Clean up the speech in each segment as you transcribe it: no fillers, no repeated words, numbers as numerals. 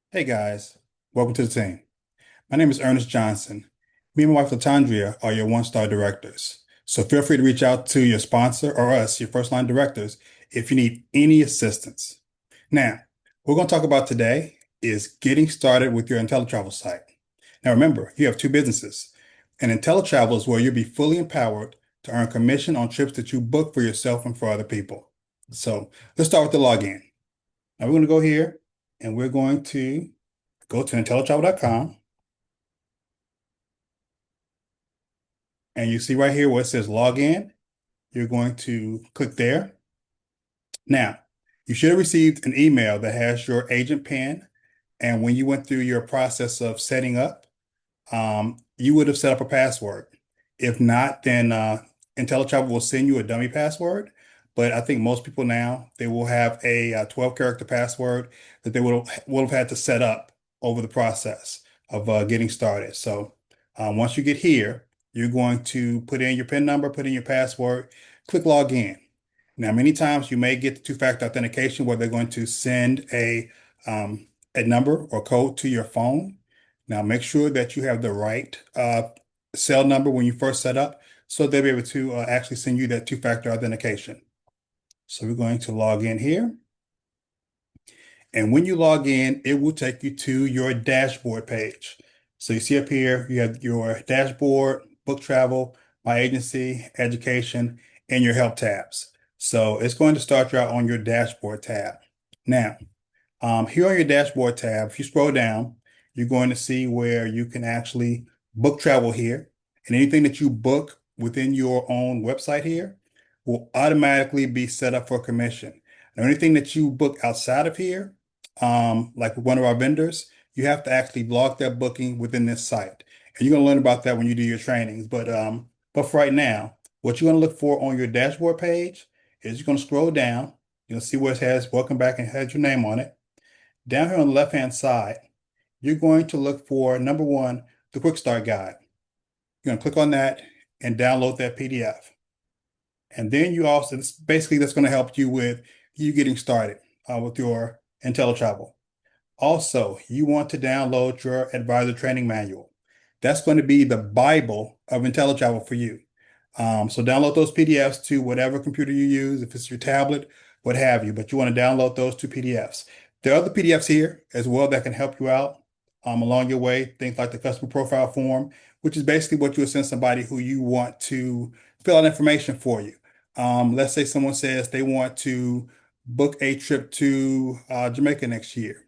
Hey guys, welcome to the team. My name is Ernest Johnson. Me and my wife Latondria are your one-star directors. So feel free to reach out to your sponsor or us, your first line directors, if you need any assistance. Now, what we're going to talk about today is getting started with your IntelliTravel site. Now remember, you have two businesses. And IntelliTravel is where you'll be fully empowered to earn commission on trips that you book for yourself and for other people. So let's start with the login. Now we're going to go here and we're going to go to intellitravel.com and you see right here where it says login. You're going to click there. Now, you should have received an email that has your agent PIN. And when you went through your process of setting up, you would have set up a password. If not, then IntelliTravel will send you a dummy password. But I think most people now, they will have a 12-character password that they will have had to set up over the process of getting started. So once you get here, you're going to put in your PIN number, put in your password, click log in. Now, many times you may get the two-factor authentication where they're going to send a number or code to your phone. Now, make sure that you have the right cell number when you first set up, so they'll be able to actually send you that two-factor authentication. So we're going to log in here. And when you log in, it will take you to your dashboard page. So you see up here, you have your dashboard, book travel, my agency, education, and your help tabs. So it's going to start you out on your dashboard tab. Now, here on your dashboard tab, if you scroll down, you're going to see where you can actually book travel here. And anything that you book within your own website here will automatically be set up for commission. Now, anything that you book outside of here, like with one of our vendors, you have to actually log that booking within this site. And you're going to learn about that when you do your trainings. But for right now, what you're going to look for on your dashboard page is you're going to scroll down. You'll see where it says welcome back and has your name on it. Down here on the left-hand side, you're going to look for number one, the quick start guide. You're going to click on that and download that PDF. And then you also, basically that's going to help you with you getting started with your IntelliTravel. Also, you want to download your advisor training manual. That's going to be the Bible of IntelliTravel for you. So download those PDFs to whatever computer you use, if it's your tablet, what have you, but you want to download those two PDFs. There are other PDFs here as well that can help you out along your way, things like the customer profile form, which is basically what you would send somebody who you want to fill out information for you. Let's say someone says they want to book a trip to Jamaica next year.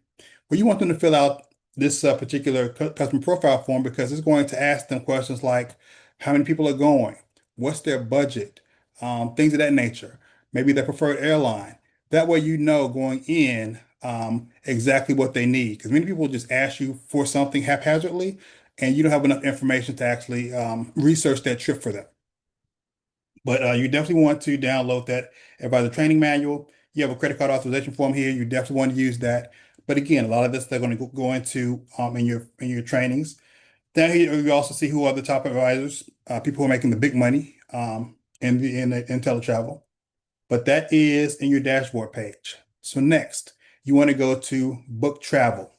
Well, you want them to fill out this particular customer profile form because it's going to ask them questions like how many people are going, what's their budget, things of that nature, maybe their preferred airline. That way, you know going in exactly what they need. Because many people just ask you for something haphazardly, and you don't have enough information to actually research that trip for them. But you definitely want to download that advisor training manual. You have a credit card authorization form here. You definitely want to use that. But again, a lot of this they're going to go into in your trainings. Down here, you also see who are the top advisors, people who are making the big money in the IntelliTravel. But that is in your dashboard page. So next, you want to go to book travel.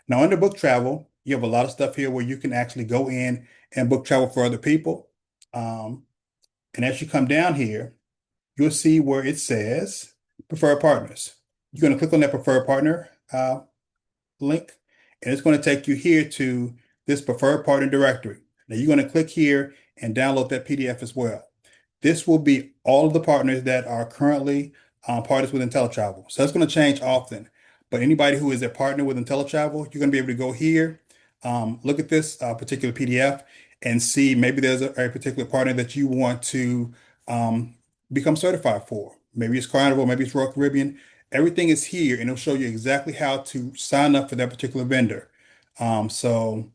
Now, under book travel, you have a lot of stuff here where you can actually go in and book travel for other people. Um, and as you come down here, you'll see where it says preferred partners. You're going to click on that preferred partner link, and it's going to take you here to this preferred partner directory. Now you're going to click here and download that PDF as well. This will be all of the partners that are currently partners with IntelliTravel. So that's going to change often. But anybody who is a partner with IntelliTravel, you're going to be able to go here, look at this particular PDF, and see maybe there's a particular partner that you want to become certified for. Maybe it's Carnival, maybe it's Royal Caribbean. Everything is here, and it'll show you exactly how to sign up for that particular vendor. Certain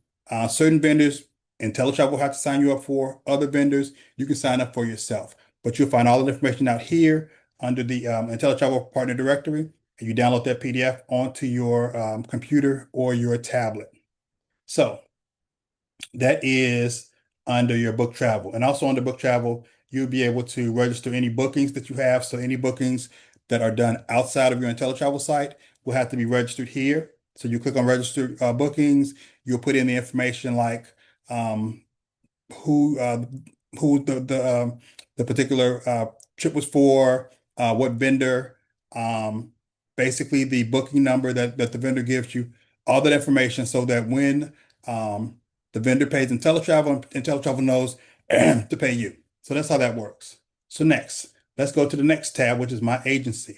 vendors, IntelliTravel will have to sign you up for. Other vendors, you can sign up for yourself. But you'll find all the information out here under the IntelliTravel Partner Directory, and you download that PDF onto your computer or your tablet. So that is under your book travel. And also under book travel, you'll be able to register any bookings that you have. So any bookings that are done outside of your IntelliTravel site will have to be registered here. So you click on register bookings. You'll put in the information like um, who the particular trip was for, what vendor, um, basically the booking number that the vendor gives you, all that information so that when um, the vendor pays IntelliTravel knows to pay you. So that's how that works. So next, let's go to the next tab, which is my agency.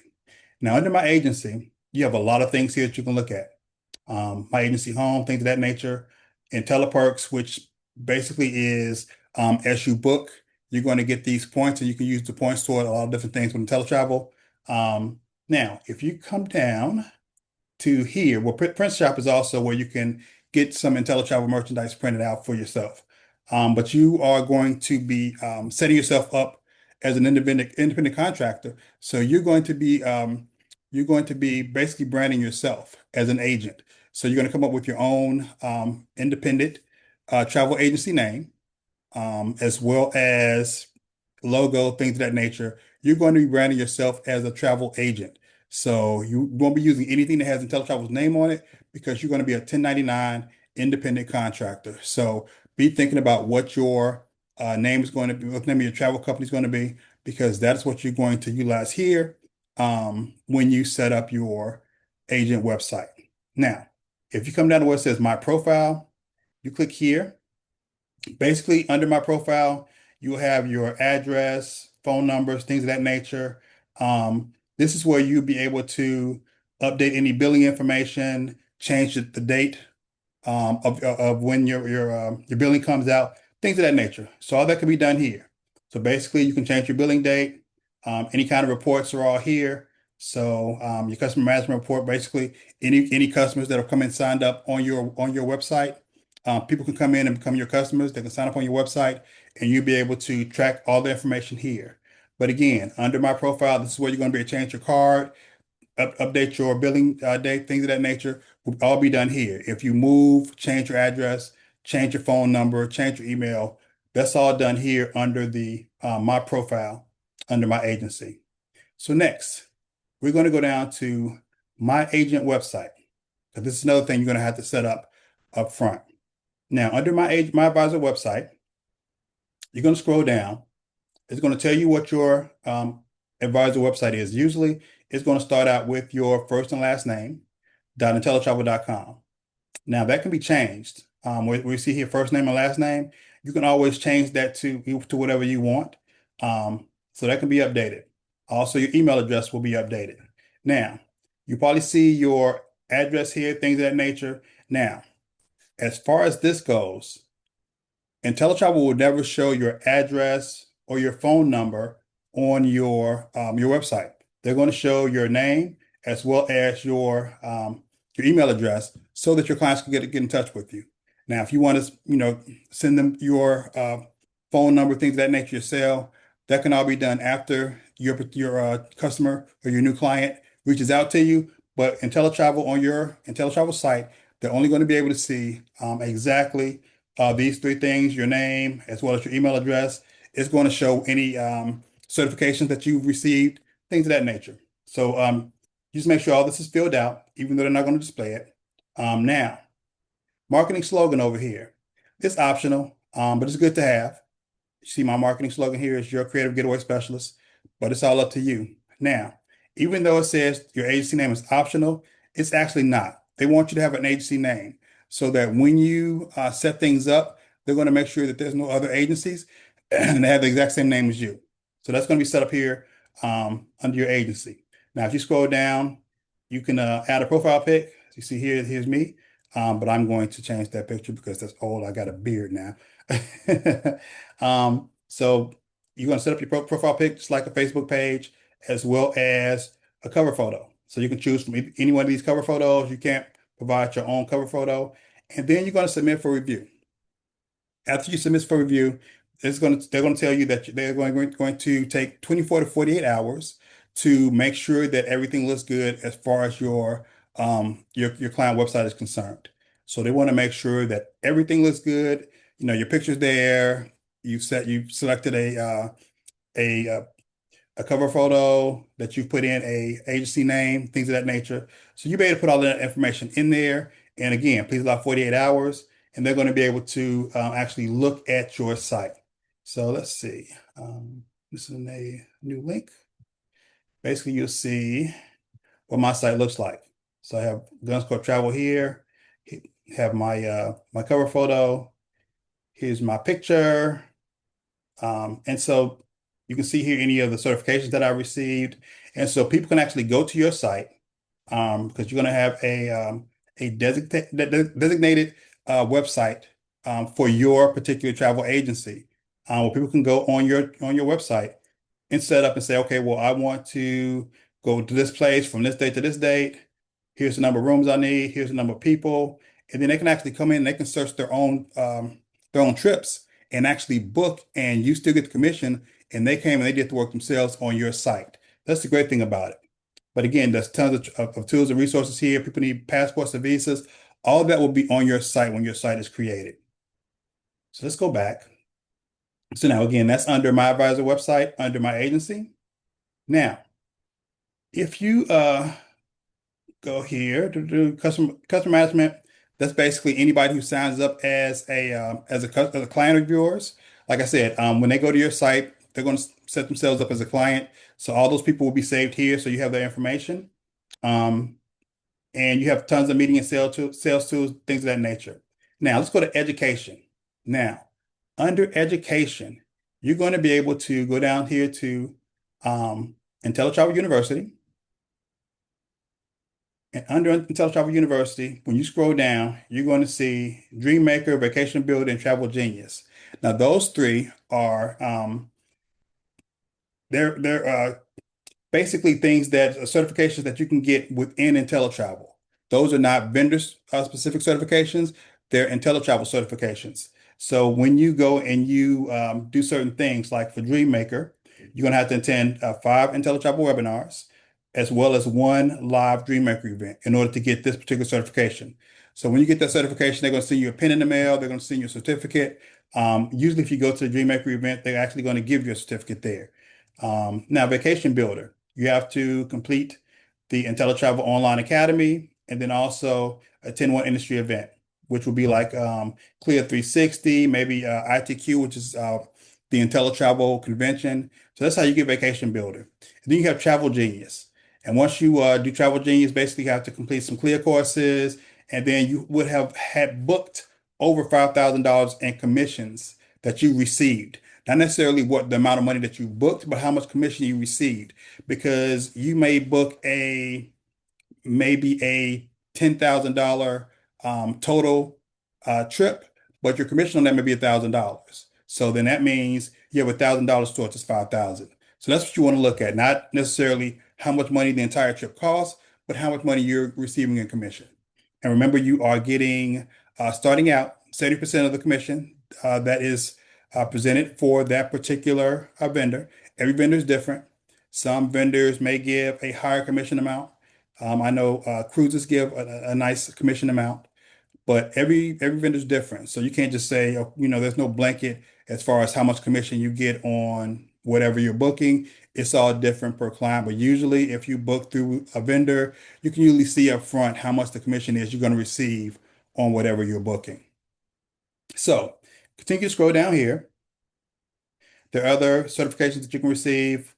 Now, under my agency, you have a lot of things here that you can look at. My agency home, things of that nature, IntelliPerks, which basically is as you book, you're going to get these points, and you can use the points toward a lot of different things with IntelliTravel. Now, if you come down to here, well, print shop is also where you can get some IntelliTravel merchandise printed out for yourself. But you are going to be setting yourself up as an independent contractor. So you're going to be basically branding yourself as an agent. So you're going to come up with your own independent travel agency name, as well as logo, things of that nature. You're going to be branding yourself as a travel agent. So you won't be using anything that has IntelliTravel's name on it because you're going to be a 1099 independent contractor. So be thinking about what your name is going to be, what the name of your travel company is going to be, because that's what you're going to utilize here when you set up your agent website. Now, if you come down to where it says My Profile, you click here. Basically, under My Profile, you have your address, phone numbers, things of that nature. This is where you'll be able to update any billing information, change the date of when your billing comes out, things of that nature. So all that can be done here. So basically, you can change your billing date. Any kind of reports are all here. So your customer management report, basically any customers that have come and signed up on your website, people can come in and become your customers. They can sign up on your website, and you'll be able to track all the information here. But again, under My Profile, this is where you're going to be able to change your card, update your billing date, things of that nature will all be done here. If you move, change your address, change your phone number, change your email, that's all done here under the My Profile, under my agency. So next, we're going to go down to My Agent website, because this is another thing you're going to have to set up front. Now, under my advisor website, you're going to scroll down. It's going to tell you what your advisor website is. Usually, it's going to start out with your first and last name, .intellitravel.com. Now, that can be changed. We see here first name and last name. You can always change that to whatever you want. So that can be updated. Also, your email address will be updated. Now, you probably see your address here, things of that nature. Now, as far as this goes, IntelliTravel will never show your address or your phone number on your website. They're going to show your name as well as your email address so that your clients can get in touch with you. Now, if you want to, send them your phone number, things of that nature, your cell, that can all be done after your customer or your new client reaches out to you. But IntelliTravel, on your IntelliTravel site, they're only going to be able to see exactly these three things: your name as well as your email address. It's going to show any certifications that you've received, things of that nature. So just make sure all this is filled out, even though they're not going to display it. Now, marketing slogan over here. It's optional, but it's good to have. You see my marketing slogan here is your creative getaway specialist, but it's all up to you. Now, even though it says your agency name is optional, it's actually not. They want you to have an agency name so that when you set things up, they're going to make sure that there's no other agencies and they have the exact same name as you. So that's going to be set up here under your agency. Now, if you scroll down, you can add a profile pic. You see here, here's me. But I'm going to change that picture because that's old. I got a beard now. So you're going to set up your profile pic just like a Facebook page, as well as a cover photo. So you can choose from any one of these cover photos. You can't provide your own cover photo. And then you're going to submit for review. After you submit for review, they're going to tell you that they're going to take 24 to 48 hours to make sure that everything looks good as far as your client website is concerned. So they want to make sure that everything looks good. Your picture's there. You've selected a a cover photo that you've put in a agency name, things of that nature. So you'll be able to put all that information in there. And again, please allow 48 hours, and they're going to be able to actually look at your site. So let's see. This is a new link. Basically, you'll see what my site looks like. So I have Guns Corp Travel here. Have my cover photo. Here's my picture. And so you can see here any of the certifications that I received. And so people can actually go to your site because you're going to have a designated website for your particular travel agency where people can go on your website and set up and say, okay, well, I want to go to this place from this date to this date. Here's the number of rooms I need. Here's the number of people. And then they can actually come in and they can search their own trips and actually book, and you still get the commission. And they came and they did the work themselves on your site. That's the great thing about it. But again, there's tons of tools and resources here. People need passports and visas. All of that will be on your site when your site is created. So let's go back. So now again, that's under my advisor website, under my agency. Now, if you go here to do customer management, that's basically anybody who signs up as a client of yours. Like I said, when they go to your site, they're going to set themselves up as a client. So all those people will be saved here, so you have their information. Um, and you have tons of meeting and sales tools, things of that nature. Now let's go to education. Now, under education, you're going to be able to go down here to IntelliTravel University. And under IntelliTravel University, when you scroll down, you're going to see Dreammaker, Vacation Builder, and Travel Genius. Now, those three are they're basically things that certifications that you can get within IntelliTravel. Those are not vendor specific certifications, they're IntelliTravel certifications. So when you go and you do certain things, like for Dreammaker, you're going to have to attend 5 IntelliTravel webinars, as well as 1 live Dreammaker event in order to get this particular certification. So when you get that certification, they're going to send you a pin in the mail, they're going to send you a certificate. Usually if you go to the Dreammaker event, they're actually going to give you a certificate there. Now, Vacation Builder, you have to complete the IntelliTravel Online Academy and then also attend 1 industry event, which will be like Clear 360, maybe ITQ, which is the IntelliTravel convention. So that's how you get Vacation Builder. And then you have Travel Genius. And once you do Travel Genius, basically you have to complete some clear courses, and then you would have had booked over $5,000 in commissions that you received. Not necessarily what the amount of money that you booked, but how much commission you received. Because you may book maybe a $10,000 total trip, but your commission on that may be $1,000. So then that means you have $1,000 towards this 5,000. So that's what you want to look at, not necessarily how much money the entire trip costs, but how much money you're receiving in commission. And remember, you are getting starting out 70% of the commission that is presented for that particular vendor. Every vendor is different. Some vendors may give a higher commission amount. I know cruises give a nice commission amount, but every vendor is different. So you can't just say, there's no blanket as far as how much commission you get on whatever you're booking. It's all different per client. But usually, if you book through a vendor, you can usually see up front how much the commission is you're going to receive on whatever you're booking. So continue to scroll down here. There are other certifications that you can receive: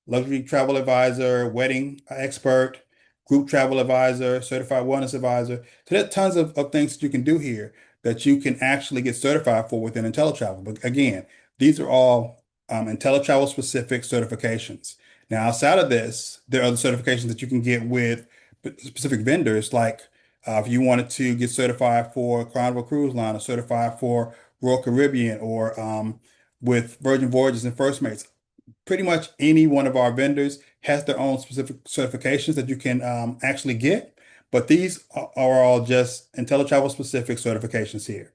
luxury travel advisor, wedding expert, group travel advisor, certified wellness advisor. So there are tons of things that you can do here that you can actually get certified for within IntelliTravel. But again, these are all IntelliTravel specific certifications. Now, outside of this, there are other certifications that you can get with specific vendors, like if you wanted to get certified for Carnival Cruise Line or certified for Royal Caribbean or with Virgin Voyages and First Mates. Pretty much any one of our vendors has their own specific certifications that you can actually get, but these are all just IntelliTravel specific certifications here.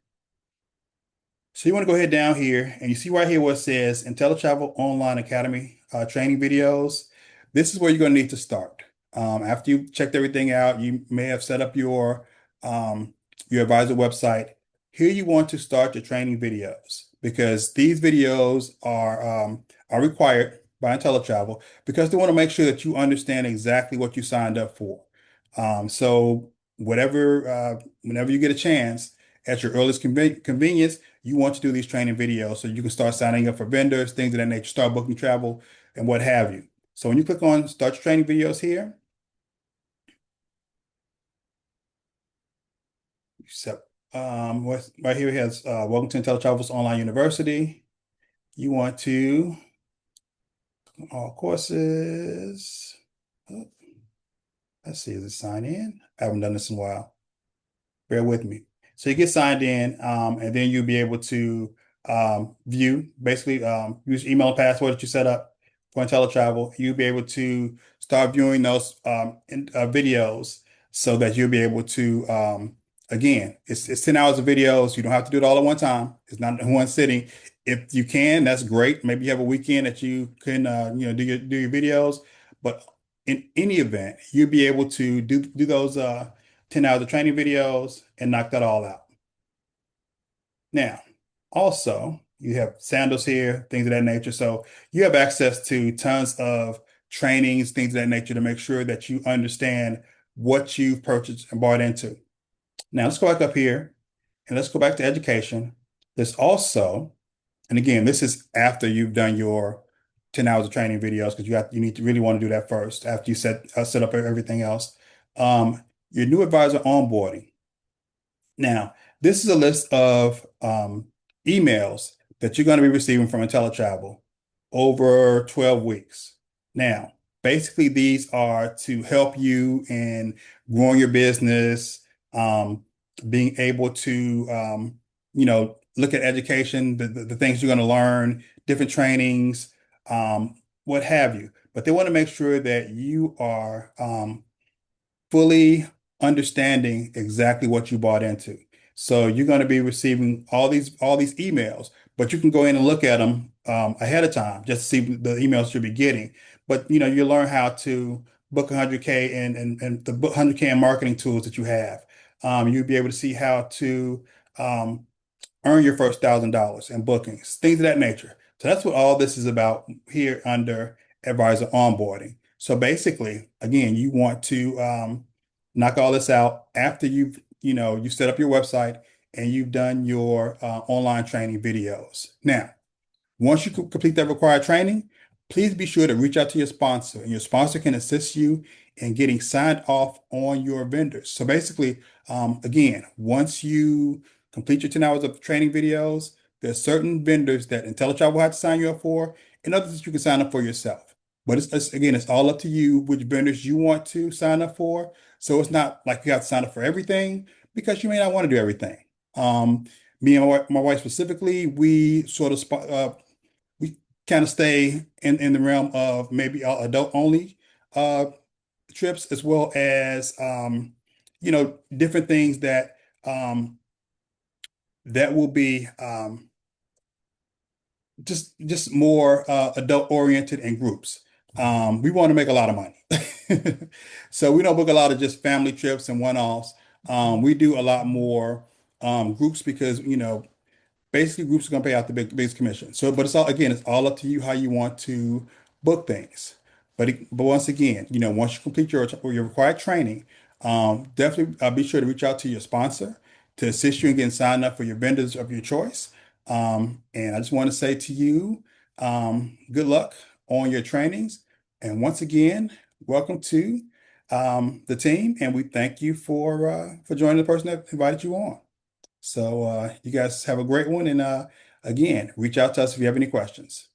So you want to go ahead down here and you see right here where it says IntelliTravel Online Academy training videos. This is where you're going to need to start. After you've checked everything out, you may have set up your advisor website. Here you want to start your training videos because these videos are required by IntelliTravel because they want to make sure that you understand exactly what you signed up for. So whenever you get a chance, at your earliest convenience, you want to do these training videos so you can start signing up for vendors, things of that nature, start booking travel, and what have you. So when you click on Start Your Training Videos here, so, right here it has Welcome to IntelliTravel's Online University. You want to all courses. Oh, let's see, is it sign in? I haven't done this in a while. Bear with me. So you get signed in, and then you'll be able to view, basically use email and password that you set up for IntelliTravel. You'll be able to start viewing those videos so that you'll be able to, again, it's 10 hours of videos. You don't have to do it all at one time. It's not in one sitting. If you can, that's great. Maybe you have a weekend that you can, do your videos. But in any event, you'll be able to do those 10 hours of training videos and knock that all out. Now, also, you have sandals here, things of that nature. So you have access to tons of trainings, things of that nature to make sure that you understand what you've purchased and bought into. Now, let's go back up here and let's go back to education. There's also, and again, this is after you've done your 10 hours of training videos because you need to really want to do that first after you set up everything else. Your new advisor onboarding. Now, this is a list of emails that you're going to be receiving from IntelliTravel over 12 weeks. Now, basically, these are to help you in growing your business, being able to, look at education, the things you're going to learn, different trainings, what have you. But they want to make sure that you are fully understanding exactly what you bought into. So you're going to be receiving all these emails, but you can go in and look at them ahead of time just to see the emails you'll be getting. But you learn how to book 100K and the book 100K in marketing tools that you have. You'll be able to see how to um, earn your first $1,000 in bookings, things of that nature. So that's what all this is about here under advisor onboarding. So basically, again, you want to knock all this out after you set up your website and you've done your online training videos. Now, once you complete that required training, please be sure to reach out to your sponsor, and your sponsor can assist you in getting signed off on your vendors. So basically, again, once you complete your 10 hours of training videos, there's certain vendors that IntelliTravel will have to sign you up for, and others that you can sign up for yourself. But again, it's all up to you which vendors you want to sign up for. So it's not like you have to sign up for everything because you may not want to do everything. Me and my wife specifically, we sort of we kind of stay in the realm of maybe adult only uh, trips as well as different things um, that will be just more adult oriented in groups. We want to make a lot of money, so we don't book a lot of just family trips and one-offs. We do a lot more groups because basically groups are going to pay out the biggest commission. So, but it's all up to you how you want to book things. But once again, once you complete your required training, definitely be sure to reach out to your sponsor to assist you in getting signed up for your vendors of your choice. And I just want to say to you, good luck on your trainings. And once again, welcome to the team. And we thank you for joining the person that invited you on. So you guys have a great one. And again, reach out to us if you have any questions.